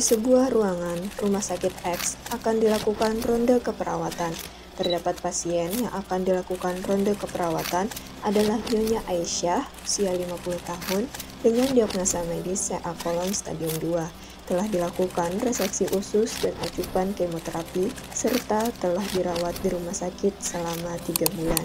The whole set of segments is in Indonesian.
Di sebuah ruangan Rumah Sakit X akan dilakukan ronde keperawatan. Terdapat pasien yang akan dilakukan ronde keperawatan adalah Nyonya Aisyah, usia 50 tahun, dengan diagnosa medis CA kolon stadium 2. Telah dilakukan reseksi usus dan acupan kemoterapi, serta telah dirawat di rumah sakit selama 3 bulan.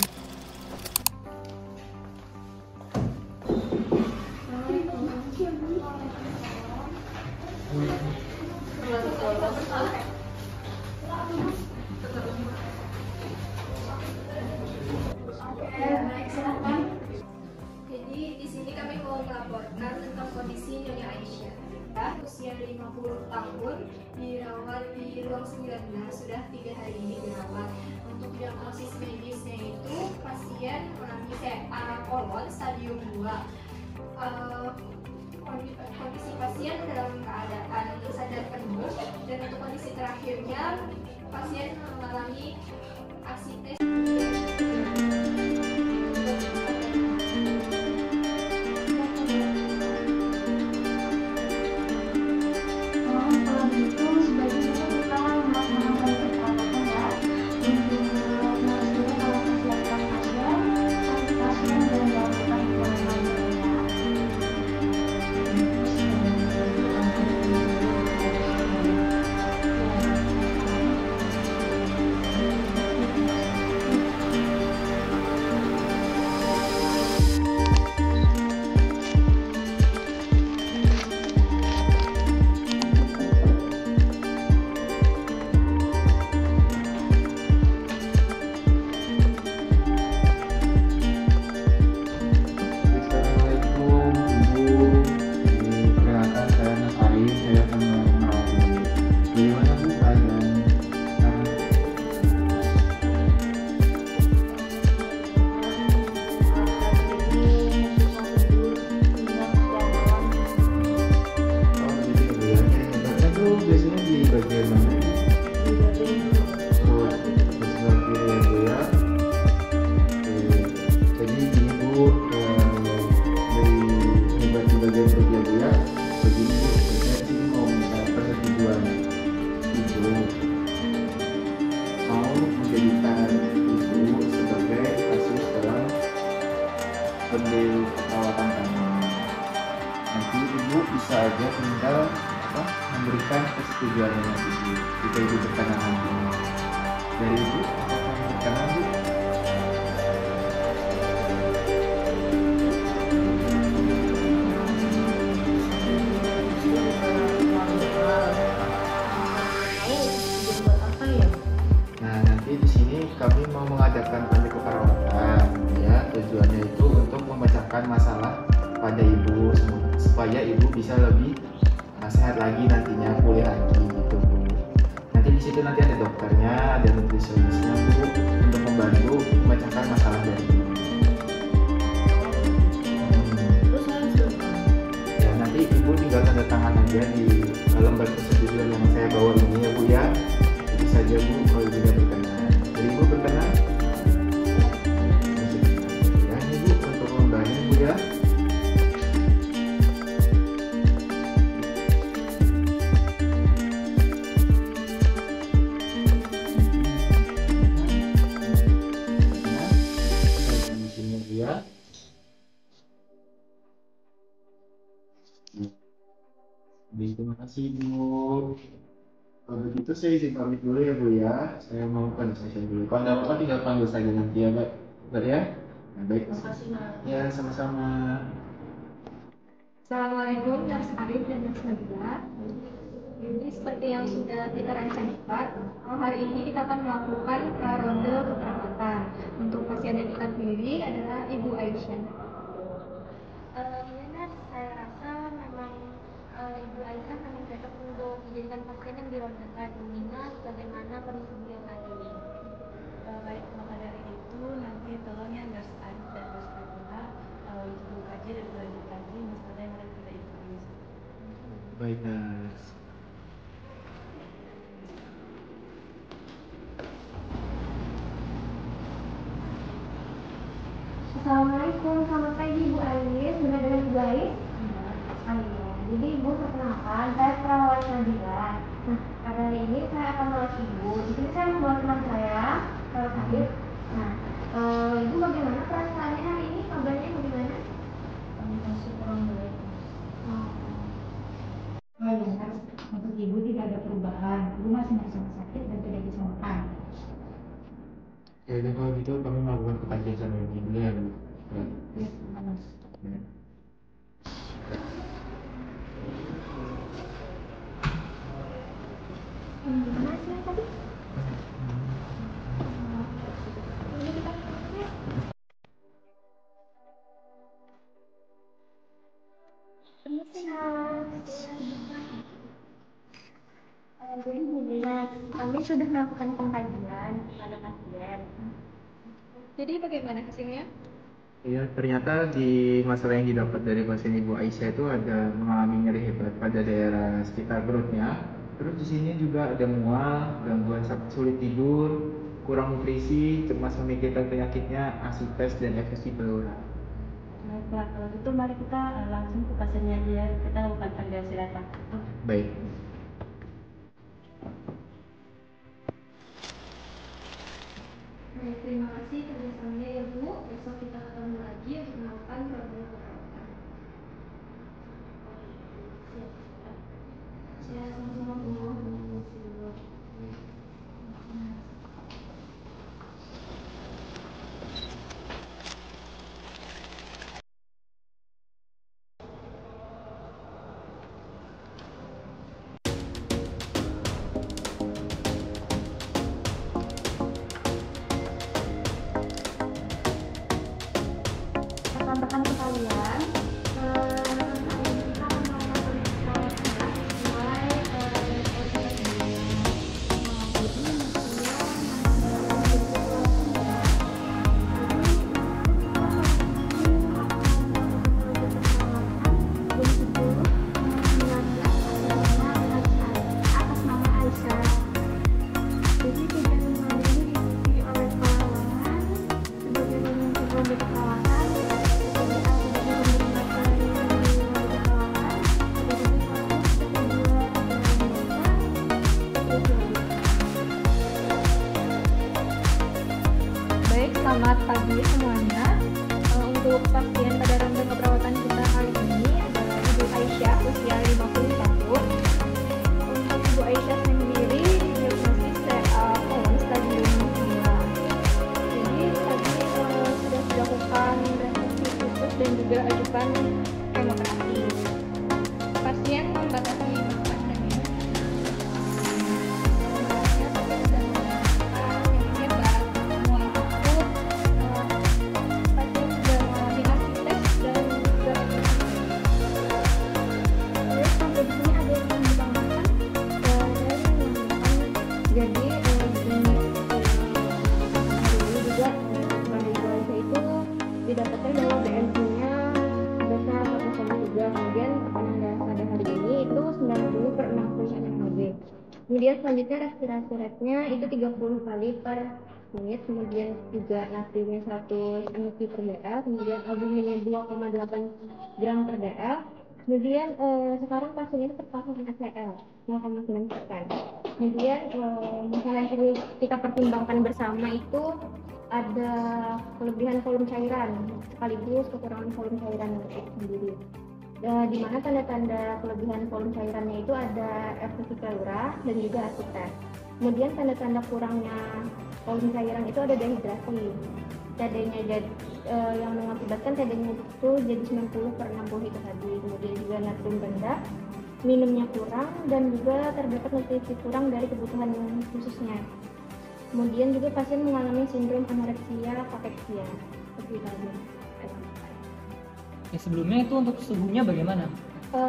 Jadi di sini kami mau melaporkan tentang kondisi Nyonya Aisyah. Usia 50 tahun, dirawat di ruang 19, sudah 3 hari ini dirawat. Untuk diagnosis medisnya itu pasien mengalami CA kolon stadium 2. Kondisi pasien dalam keadaan sadar penuh, dan untuk kondisi terakhirnya pasien mengalami asites. Perawatan kami. Nanti ibu bisa aja tinggal memberikan persetujuannya nanti jika ibu berkenan nantinya. Dari ibu, apakah berkenan bu? Nah, nanti di sini kami mau mengadakan ronde keperawatan, ya. Tujuannya itu untuk memecahkan masalah pada ibu supaya ibu bisa lebih sehat lagi nantinya, pulih lagi gitu bu. Nanti di situ nanti ada dokternya, ada nutrisionisnya bu, untuk membantu memecahkan masalah dari ibu. Ya nanti ibu tinggal tanda tangan aja di lembar persetujuan yang saya bawa ini ya bu ya. Itu saja bu kalau ibu tidak berkenan. Jadi ibu berkenan? Ya ini bu untuk lembarnya bu ya. Terima kasih Bu. Kalau begitu saya izin pamit dulu ya Bu ya. Saya mau konsultasi dulu. Kalau ada apa-apa tinggal panggil saja nanti ya Mbak. Bentar ya. Nah, baik. Terima kasih, Mas. Ya sama-sama. Assalamualaikum, Nurse Arif dan Nurse Nabila. Jadi seperti yang sudah kita rencanakan, hari ini kita akan melakukan ronde keperawatan. Untuk pasien yang kita pilih adalah Ibu Aisyah. Saya rasa memang Ibu Aisyah memang cocok untuk dijadikan pasien yang dirondakan, mengingat bagaimana kondisi beliau saat ini. Baik, maka dari itu nanti tolong ya Nurse Arif dan Nurse Nabila ibu kaji dan lanjut lagi masalah yang akan kita ikuti. Baik Nurse. Assalamualaikum, selamat pagi Bu Ais. Benar dengan Ibu Ais? Iya. Jadi Ibu, perkenalkan, saya perawat Nabila. Nah, pada hari ini saya akan merawat Ibu. Di sini saya membawa teman saya, perawat Habib. Nah, Ibu bagaimana perasaannya hari ini? Kabarnya bagaimana? Masih kurang baik. Oh, Oh ya, untuk ibu tidak ada perubahan. Ibu masih merasa sakit dan tidak bisa makan. Ya udah kalau gitu kami melakukan pengkajian sama ibu dulu ya, Bu. Ya, panas. Ya. gimana sih tadi? Ini kita lihat. Jadi gini, kami sudah melakukan pengkajian pada pasien. Jadi bagaimana hasilnya? Iya, ternyata di masalah yang didapat dari pasien Ibu Aisyah itu ada mengalami nyeri hebat pada daerah sekitar perutnya. Terus di sini juga ada mual, gangguan sulit tidur, kurang nutrisi, cemas memikirkan penyakitnya, asites dan efesi pleural. Baiklah, kalau gitu mari kita langsung ke pasiennya aja ya. Kita lakukan panggilan silakan. Baik. Baik, terima kasih kerjasamanya ya Bu. Besok kita ketemu lagi untuk melakukan protokol keperawatan. Ya, sama-sama Bu. Rekan-rekan sekalian, hari ini kita akan melakukan perawatan mulai dari proses atas nama Aisyah. Jadi tidak diikuti oleh perawat sebagai pemimpin ronde perawatan. Baik, selamat pagi semuanya. Untuk pasien pada ronde keperawatan kita kali ini adalah Ibu Aisyah, usia 50 tahun. Untuk Ibu Aisyah sendiri diagnosis kolon stadium 2. Jadi tadi sudah dilakukan reseksi khusus dan juga ajukan kemoterapi. Pasien membatasi makan dan minum. Pasien sudah merasakan yang hebat, mual akut. Pasien sudah mengalami asites dan juga terus sampai di sini ada yang ditambahkan jadi ini juga dari Indonesia itu didapatkan bahwa BMI-nya sebesar 1,3, kemudian tekanan darah pada hari ini itu 90/60 mmHg. Kemudian selanjutnya respirasi rate-nya itu 30 kali per menit, kemudian juga natriumnya 100 mg/dl, kemudian albuminnya 2,8 gram per dl. Kemudian sekarang pasien itu terpapar HCl 0,9%. Kemudian masalah yang perlu kita pertimbangkan bersama itu ada kelebihan volume cairan sekaligus kekurangan volume cairan itu sendiri. Di mana tanda-tanda kelebihan volume cairannya itu ada efesi pleura dan juga asites. Kemudian tanda-tanda kurangnya volume cairan itu ada dehidrasi. TD-nya yang mengakibatkan TD-nya itu jadi 90/60 itu tadi. Kemudian juga natrium rendah, minumnya kurang, dan juga terdapat nutrisi kurang dari kebutuhan khususnya. Kemudian juga pasien mengalami sindrom anoreksia kateksia. Seperti tadi. Sebelumnya itu untuk suhunya bagaimana?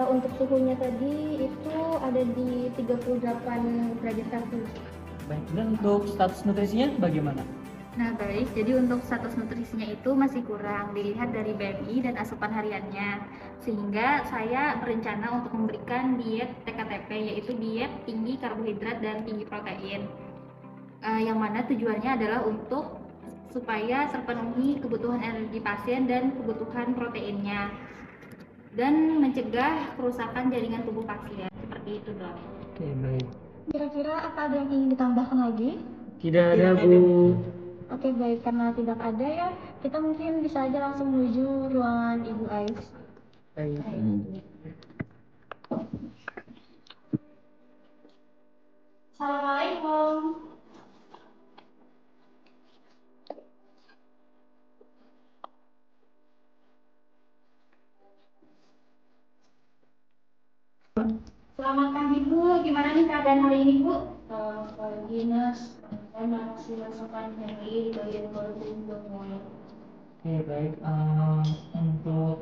Untuk suhunya tadi itu ada di 38 derajat Celcius. Baik, dan untuk status nutrisinya bagaimana? Nah baik, jadi untuk status nutrisinya itu masih kurang dilihat dari BMI dan asupan hariannya. Sehingga saya berencana untuk memberikan diet TKTP, yaitu diet tinggi karbohidrat dan tinggi protein. Yang mana tujuannya adalah untuk supaya terpenuhi kebutuhan energi pasien dan kebutuhan proteinnya. dan mencegah kerusakan jaringan tubuh pasien. Seperti itu, Dok. Oke, baik. Kira-kira apa ada yang ingin ditambahkan lagi? Tidak ada, Bu. Oke, baik. Karena tidak ada ya, kita mungkin bisa aja langsung menuju ruangan Ibu Ais. Baik. Assalamualaikum. Selamat pagi Bu, gimana nih keadaan hari ini Bu? Selamat pagi Nas, saya masih merasakan nyeri di bagian perut mulai. Oke, baik. Untuk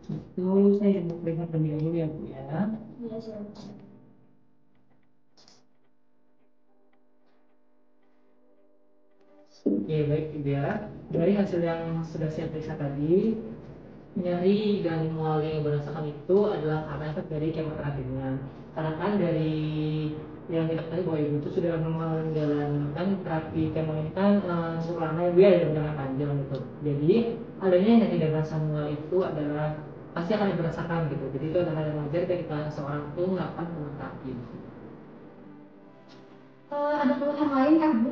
itu saya coba periksa terlebih dahulu ya, Bu ya. Iya, silakan. Oke, baik Ibu ya. Dari hasil yang sudah saya periksa tadi, nyeri dan mual yang Ibu rasakan itu adalah karena efek dari kemoterapinya. Karena kan dari yang kita ketahui bahwa Ibu itu sudah menjalankan terapi kemo ini kan selama Ibu ya dalam jangka panjang gitu. Jadi adanya nyeri dan rasa mual itu adalah pasti akan Ibu rasakan gitu. Jadi itu adalah hal yang wajar ketika seorang itu melakukan kemoterapi. Ada keluhan lain kah Bu?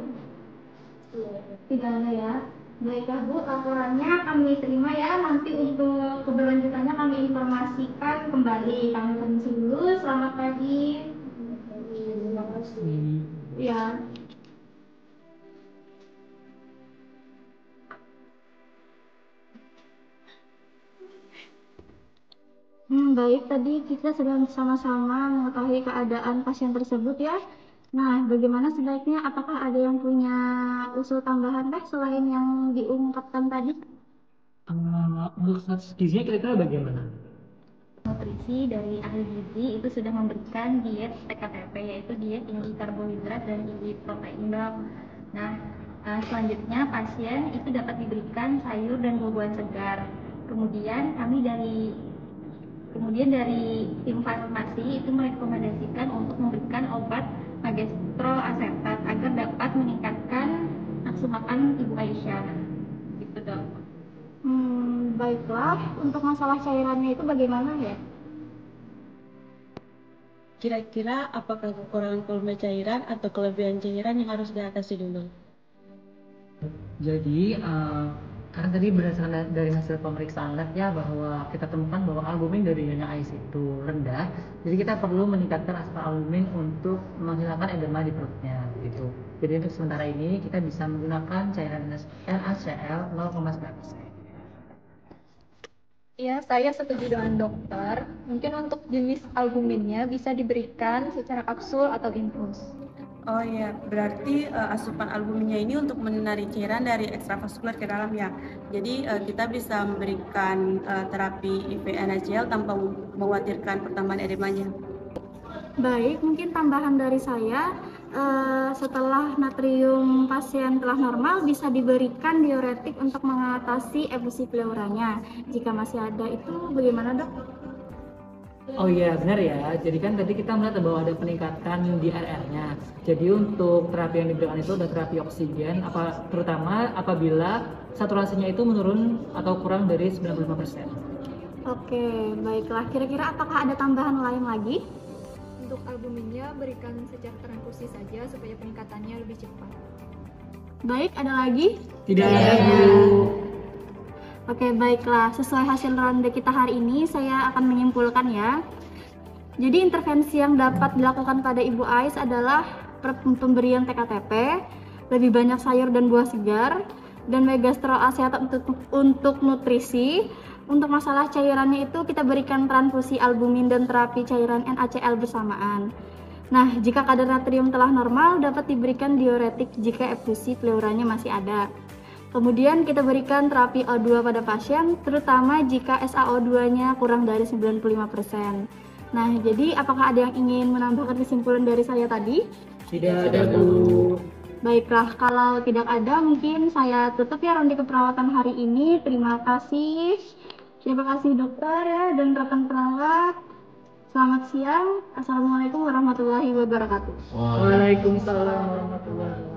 Tidak ada ya. Baiklah Bu, laporannya kami terima ya. Nanti untuk keberlanjutannya kami informasikan kembali. Kami permisi dulu. Selamat pagi. Terima kasih. Ya. Baik, tadi kita sedang sama-sama mengetahui keadaan pasien tersebut ya. Nah, bagaimana sebaiknya? Apakah ada yang punya usul tambahan selain yang diungkapkan tadi? Untuk status gizinya kira-kira bagaimana? Nutrisi dari ahli gizi itu sudah memberikan diet TKTP, yaitu diet tinggi karbohidrat dan tinggi protein, Dok. Nah, selanjutnya pasien itu dapat diberikan sayur dan buah-buahan segar. Kemudian dari tim farmasi itu merekomendasikan untuk memberikan obat magestroasetat agar dapat meningkatkan nafsu makan Ibu Aisyah. Gitu, Dok. Baiklah, untuk masalah cairannya itu bagaimana ya? Kira-kira apakah kekurangan volume cairan atau kelebihan cairan yang harus diatasi dulu? Jadi, karena tadi berdasarkan dari hasil pemeriksaan lab ya bahwa kita temukan bahwa albumin dari nyonya Ais itu rendah, jadi kita perlu meningkatkan asupan albumin untuk menghilangkan edema di perutnya gitu. Jadi untuk sementara ini kita bisa menggunakan cairan NaCl 0,9%. Ya, saya setuju dengan dokter. Mungkin untuk jenis albuminnya bisa diberikan secara kapsul atau infus. Oh iya, berarti asupan albuminnya ini untuk menarik cairan dari ekstravaskular ke dalam ya. Jadi kita bisa memberikan terapi IV NaCl tanpa mengkhawatirkan pertambahan edemanya. Baik, mungkin tambahan dari saya, setelah natrium pasien telah normal bisa diberikan diuretik untuk mengatasi efusi pleuranya. Jika masih ada itu bagaimana, Dok? Oh iya benar ya, jadi kan tadi kita melihat bahwa ada peningkatan di RR-nya. Jadi untuk terapi yang diberikan itu ada terapi oksigen, terutama apabila saturasinya itu menurun atau kurang dari 95%. Oke, baiklah. Kira-kira apakah ada tambahan lain lagi? Untuk albuminnya berikan secara transfusi saja supaya peningkatannya lebih cepat. Baik, ada lagi? Tidak ada, Bu. Oke, baiklah. Sesuai hasil ronde kita hari ini, saya akan menyimpulkan ya. Jadi intervensi yang dapat dilakukan pada Ibu Ais adalah pemberian TKTP, lebih banyak sayur dan buah segar, dan megastroasetat untuk nutrisi. Untuk masalah cairannya itu kita berikan transfusi albumin dan terapi cairan NaCl bersamaan. Nah, jika kadar natrium telah normal, dapat diberikan diuretik jika efusi pleuranya masih ada. Kemudian kita berikan terapi O2 pada pasien, terutama jika SaO2-nya kurang dari 95%. Nah, jadi apakah ada yang ingin menambahkan kesimpulan dari saya tadi? Tidak ada, Bu. Baiklah, kalau tidak ada mungkin saya tutup ya ronde keperawatan hari ini. Terima kasih. Terima kasih dokter ya dan rekan perawat. Selamat siang. Assalamualaikum warahmatullahi wabarakatuh. Waalaikumsalam warahmatullahi wabarakatuh.